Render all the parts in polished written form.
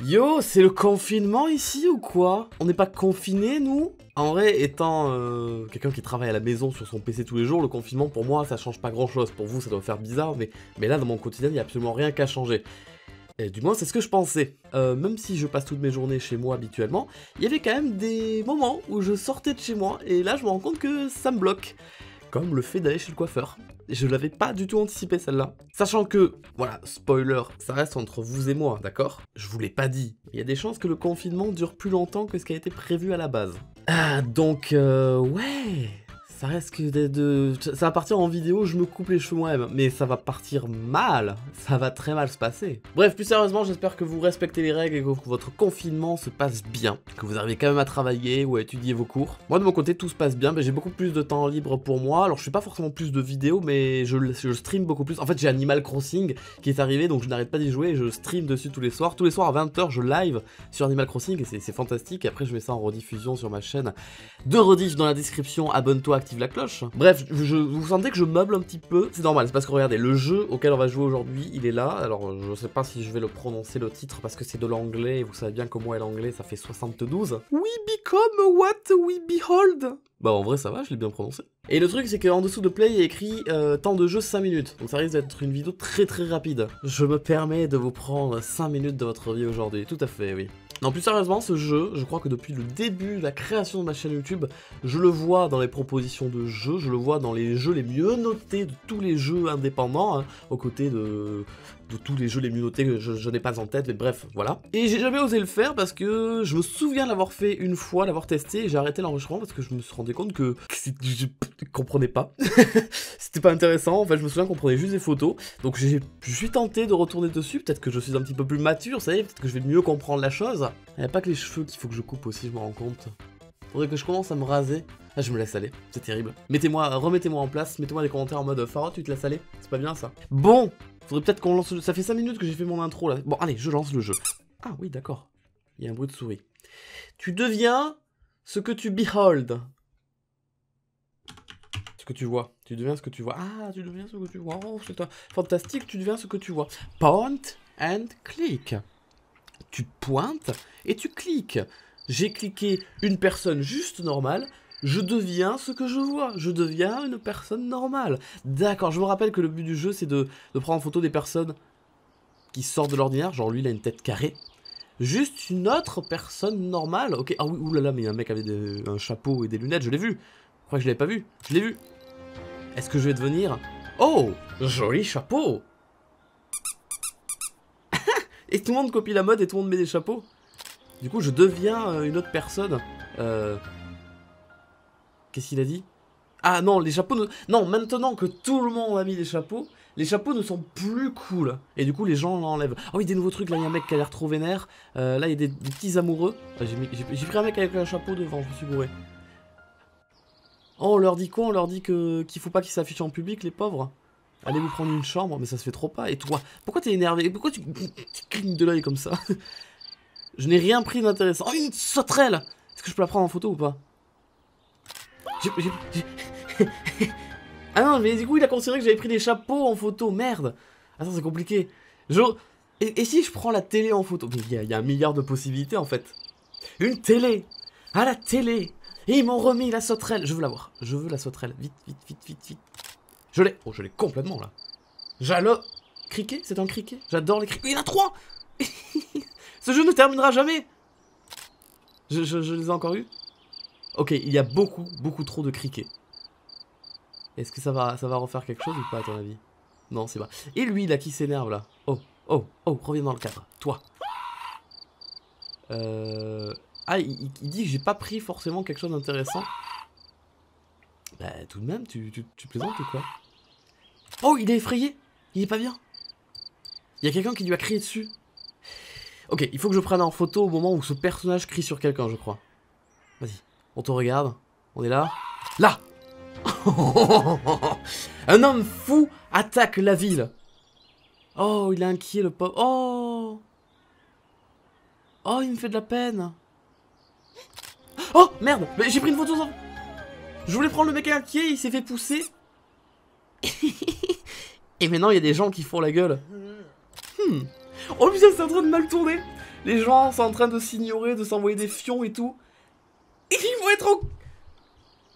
Yo, c'est le confinement ici ou quoi? On n'est pas confinés, nous? En vrai, étant quelqu'un qui travaille à la maison sur son PC tous les jours, le confinement, pour moi, ça change pas grand-chose. Pour vous, ça doit faire bizarre, mais là, dans mon quotidien, il n'y a absolument rien qu'à changer. Et du moins, c'est ce que je pensais. Même si je passe toutes mes journées chez moi habituellement, il y avait quand même des moments où je sortais de chez moi, et là, je me rends compte que ça me bloque. Comme le fait d'aller chez le coiffeur. Je l'avais pas du tout anticipé celle-là. Sachant que, voilà, spoiler, ça reste entre vous et moi, d'accord? Je vous l'ai pas dit. Il y a des chances que le confinement dure plus longtemps que ce qui a été prévu à la base. Ah, donc, ouais... Ça reste que ça va partir en vidéo, je me coupe les cheveux moi-même, mais ça va partir mal, ça va très mal se passer. Bref, plus sérieusement, j'espère que vous respectez les règles et que votre confinement se passe bien, que vous arrivez quand même à travailler ou à étudier vos cours. Moi de mon côté, tout se passe bien, mais j'ai beaucoup plus de temps libre pour moi, alors je fais pas forcément plus de vidéos, mais je stream beaucoup plus. En fait, j'ai Animal Crossing qui est arrivé, donc je n'arrête pas d'y jouer, et je stream dessus tous les soirs. Tous les soirs à 20h, je live sur Animal Crossing, et c'est fantastique, et après je mets ça en rediffusion sur ma chaîne. De rediff dans la description, abonne-toi, active la cloche. Bref, vous sentez que je meuble un petit peu, c'est normal, c'est parce que regardez, le jeu auquel on va jouer aujourd'hui, il est là, alors je sais pas si je vais le prononcer le titre parce que c'est de l'anglais, et vous savez bien que moi et l'anglais ça fait 72. We become what we behold. Bah en vrai ça va, je l'ai bien prononcé. Et le truc c'est qu'en dessous de play il y a écrit temps de jeu 5 minutes, donc ça risque d'être une vidéo très rapide. Je me permets de vous prendre 5 minutes de votre vie aujourd'hui, tout à fait, oui. Non, plus sérieusement, ce jeu, je crois que depuis le début de la création de ma chaîne YouTube, je le vois dans les propositions de jeux, je le vois dans les jeux les mieux notés de tous les jeux indépendants, hein, aux côtés de tous les jeux les mieux notés que je n'ai pas en tête, mais bref, voilà. Et j'ai jamais osé le faire parce que je me souviens l'avoir fait une fois, l'avoir testé, et j'ai arrêté l'enregistrement parce que je me suis rendu compte que je comprenais pas. C'était pas intéressant, en fait, je me souviens qu'on prenait juste des photos, donc je suis tenté de retourner dessus, peut-être que je suis un petit peu plus mature, vous savez, peut-être que je vais mieux comprendre la chose. Il n'y a pas que les cheveux qu'il faut que je coupe aussi, je me rends compte. Faudrait que je commence à me raser. Ah, je me laisse aller, c'est terrible. Remettez-moi en place, mettez-moi des commentaires en mode Pharaon, tu te laisses aller, c'est pas bien ça. Bon, faudrait peut-être qu'on lance le... Ça fait 5 minutes que j'ai fait mon intro là. Bon, allez, je lance le jeu. Ah oui, d'accord. Il y a un bruit de souris. Tu deviens ce que tu behold. Ce que tu vois. Tu deviens ce que tu vois. Ah, tu deviens ce que tu vois. Oh, c'est fantastique, tu deviens ce que tu vois. Point and click. Tu pointes et tu cliques. J'ai cliqué une personne juste normale, je deviens ce que je vois, je deviens une personne normale. D'accord, je me rappelle que le but du jeu c'est de prendre en photo des personnes qui sortent de l'ordinaire, genre lui il a une tête carrée. Juste une autre personne normale, ok, ah oui, oulala, mais il y a un mec avec un chapeau et des lunettes, je l'ai vu. Je crois que je l'avais pas vu, je l'ai vu. Est-ce que je vais devenir... Oh, joli chapeau. Et tout le monde copie la mode et tout le monde met des chapeaux. Du coup, je deviens une autre personne. Qu'est-ce qu'il a dit? Ah non, les chapeaux ne... Non, maintenant que tout le monde a mis des chapeaux, les chapeaux ne sont plus cool. Et du coup, les gens l'enlèvent. Ah oui, des nouveaux trucs. Là, il y a un mec qui a l'air trop vénère. Là, il y a des petits amoureux. J'ai pris un mec avec un chapeau devant, je me suis bourré. Oh, on leur dit quoi? On leur dit qu'il faut pas qu'ils s'affichent en public, les pauvres. Allez vous prendre une chambre, mais ça se fait trop pas. Et toi, pourquoi t'es énervé? Pourquoi tu clignes de l'œil comme ça? Je n'ai rien pris d'intéressant. Oh, une sauterelle! Est-ce que je peux la prendre en photo ou pas? Ah non, mais du coup, il a considéré que j'avais pris des chapeaux en photo. Merde! Attends, c'est compliqué. Et si je prends la télé en photo? Mais il y a un milliard de possibilités, en fait. Une télé! À la télé! Et ils m'ont remis la sauterelle. Je veux la voir. Je veux la sauterelle. Vite, vite, vite, vite, vite. Je l'ai. Oh, je l'ai complètement, là. J'adore... Criquet? C'est un criquet? J'adore les criquets. Il y en a 3! Ce jeu ne terminera jamais! Je les ai encore eu? Ok, il y a beaucoup trop de criquets. Est-ce que ça va refaire quelque chose ou pas à ton avis? Non, c'est pas. Et lui là qui s'énerve là. Oh, reviens dans le cadre. Toi. Ah, il dit que j'ai pas pris forcément quelque chose d'intéressant. Bah tout de même, tu plaisantes ou quoi? Oh, il est effrayé. Il est pas bien. Il y a quelqu'un qui lui a crié dessus. Ok, il faut que je prenne en photo au moment où ce personnage crie sur quelqu'un, je crois. Vas-y, on te regarde. On est là. Là! Un homme fou attaque la ville. Oh, il est inquiet, le pauvre. Oh! Oh, il me fait de la peine. Oh, merde! Mais j'ai pris une photo sans... Je voulais prendre le mec inquiet, il s'est fait pousser. Et maintenant, il y a des gens qui font la gueule. Oh putain, c'est en train de mal tourner. Les gens sont en train de s'ignorer, de s'envoyer des fions et tout. Et ils vont être en...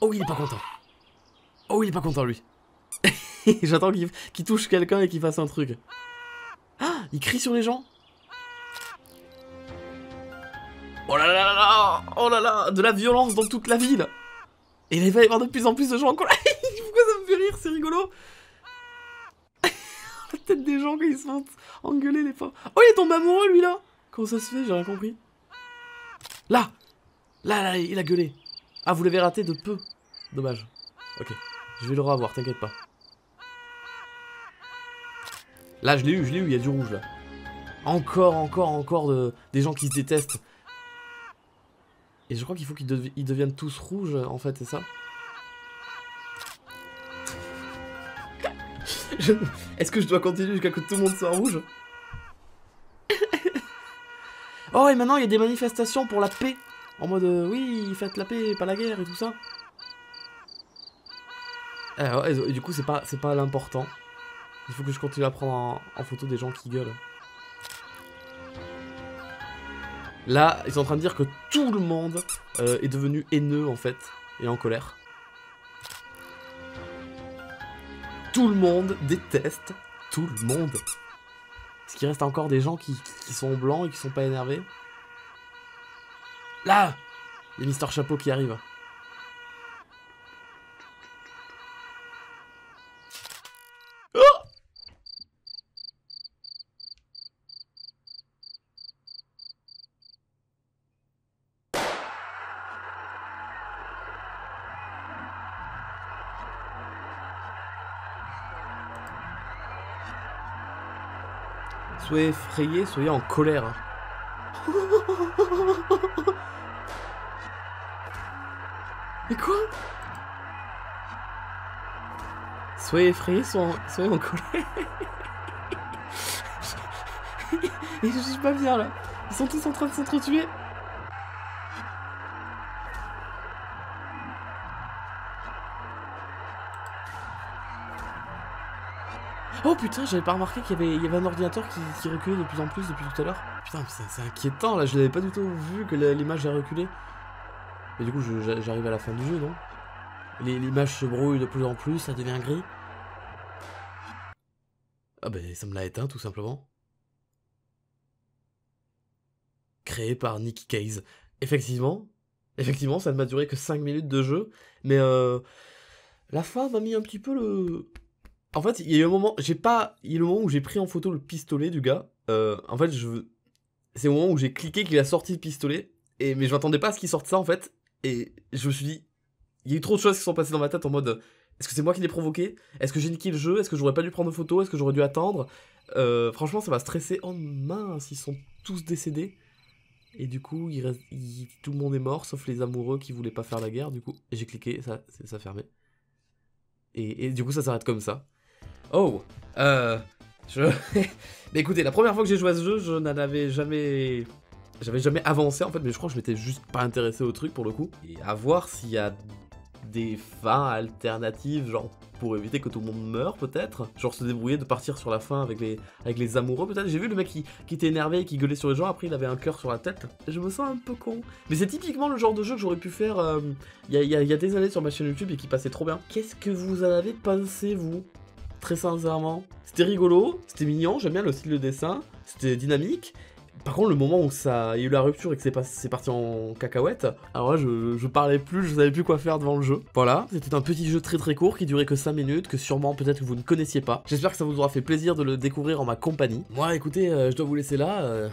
Oh, il est pas content. Oh, il est pas content, lui. J'attends qu'il touche quelqu'un et qu'il fasse un truc. Ah, il crie sur les gens. Oh là là là là. Oh là là. De la violence dans toute la ville. Et il va y avoir de plus en plus de gens en colère. Pourquoi ça me fait rire, c'est rigolo. La tête des gens quand ils se font engueuler, les pauvres. Oh, il est tombé amoureux, lui, là. Comment ça se fait? J'ai rien compris. Là, il a gueulé. Ah, vous l'avez raté de peu. Dommage. Ok, je vais le revoir, t'inquiète pas. Là, je l'ai eu, il y a du rouge, là. Encore des gens qui se détestent. Et je crois qu'il faut qu'ils deviennent tous rouges, en fait, c'est ça? Est-ce que je dois continuer jusqu'à que tout le monde soit rouge? Oh, et maintenant, il y a des manifestations pour la paix. En mode, oui, faites la paix, pas la guerre et tout ça. Et du coup, c'est pas l'important. Il faut que je continue à prendre en photo des gens qui gueulent. Là, ils sont en train de dire que tout le monde est devenu haineux, en fait, et en colère. Tout le monde déteste tout le monde. Est-ce qu'il reste encore des gens qui sont blancs et qui sont pas énervés? Là, il y a Mister Chapeau qui arrive. Oh! Soyez effrayés, soyez en colère. Mais quoi? Soyez effrayés, soyez en colère. Et je suis pas bien là. Ils sont tous en train de s'entretuer. Oh putain, j'avais pas remarqué qu'il y avait un ordinateur qui reculait de plus en plus depuis tout à l'heure. Putain, c'est inquiétant là, je l'avais pas du tout vu que l'image a reculé. Et du coup, j'arrive à la fin du jeu, non? L'image se brouille de plus en plus, ça devient gris. Ah ben, ça me l'a éteint, tout simplement. Créé par Nicky Case. Effectivement, ça ne m'a duré que 5 minutes de jeu, mais la fin m'a mis un petit peu le... En fait, il y a eu un moment, il y a eu le moment où j'ai pris en photo le pistolet du gars. En fait, c'est au moment où j'ai cliqué qu'il a sorti le pistolet, mais je m'attendais pas à ce qu'il sorte ça, en fait. Et je me suis dit, il y a eu trop de choses qui sont passées dans ma tête en mode, est-ce que c'est moi qui l'ai provoqué? Est-ce que j'ai niqué le jeu? Est-ce que j'aurais pas dû prendre de photos? Est-ce que j'aurais dû attendre? Franchement, ça m'a stressé. Oh mince, ils sont tous décédés. Et du coup, tout le monde est mort, sauf les amoureux qui voulaient pas faire la guerre, du coup. Et j'ai cliqué, ça fermait. Et du coup, ça s'arrête comme ça. Oh, mais écoutez, la première fois que j'ai joué à ce jeu, j'avais jamais avancé en fait, mais je crois que je m'étais juste pas intéressé au truc pour le coup. Et à voir s'il y a des fins alternatives, genre pour éviter que tout le monde meure peut-être. Genre se débrouiller de partir sur la fin avec les amoureux peut-être. J'ai vu le mec qui était énervé et qui gueulait sur les gens, après il avait un cœur sur la tête. Je me sens un peu con. Mais c'est typiquement le genre de jeu que j'aurais pu faire il y a des années sur ma chaîne YouTube et qui passait trop bien. Qu'est-ce que vous en avez pensé vous? Très sincèrement. C'était rigolo, c'était mignon, j'aime bien le style de dessin, c'était dynamique. Par contre, le moment où il y a eu la rupture et que c'est parti en cacahuète, alors là, je parlais plus, je savais plus quoi faire devant le jeu. Voilà, c'était un petit jeu très court qui durait que 5 minutes, que sûrement peut-être que vous ne connaissiez pas. J'espère que ça vous aura fait plaisir de le découvrir en ma compagnie. Moi, écoutez, je dois vous laisser là,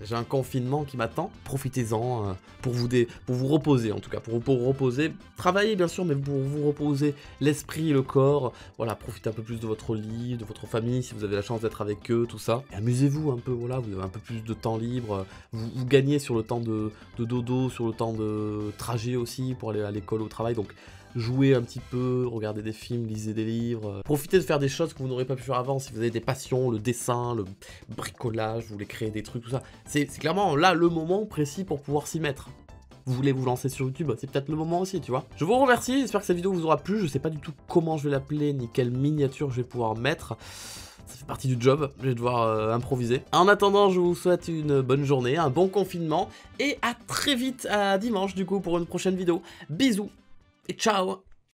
j'ai un confinement qui m'attend, profitez-en pour vous reposer en tout cas, pour vous reposer, travailler bien sûr, mais pour vous reposer l'esprit, le corps, voilà, profitez un peu plus de votre lit, de votre famille, si vous avez la chance d'être avec eux, tout ça, et amusez-vous un peu, voilà, vous avez un peu plus de temps libre, vous gagnez sur le temps de dodo, sur le temps de trajet aussi, pour aller à l'école, au travail, donc jouez un petit peu, regardez des films, lisez des livres, profitez de faire des choses que vous n'aurez pas pu faire avant, si vous avez des passions, le dessin, le bricolage, vous voulez créer des trucs, tout ça, c'est clairement là le moment précis pour pouvoir s'y mettre. Vous voulez vous lancer sur YouTube, c'est peut-être le moment aussi, tu vois. Je vous remercie, j'espère que cette vidéo vous aura plu, je sais pas du tout comment je vais l'appeler, ni quelle miniature je vais pouvoir mettre. ça fait partie du job, je vais devoir improviser. En attendant, je vous souhaite une bonne journée, un bon confinement, et à très vite, à dimanche du coup, pour une prochaine vidéo. Bisous, et ciao.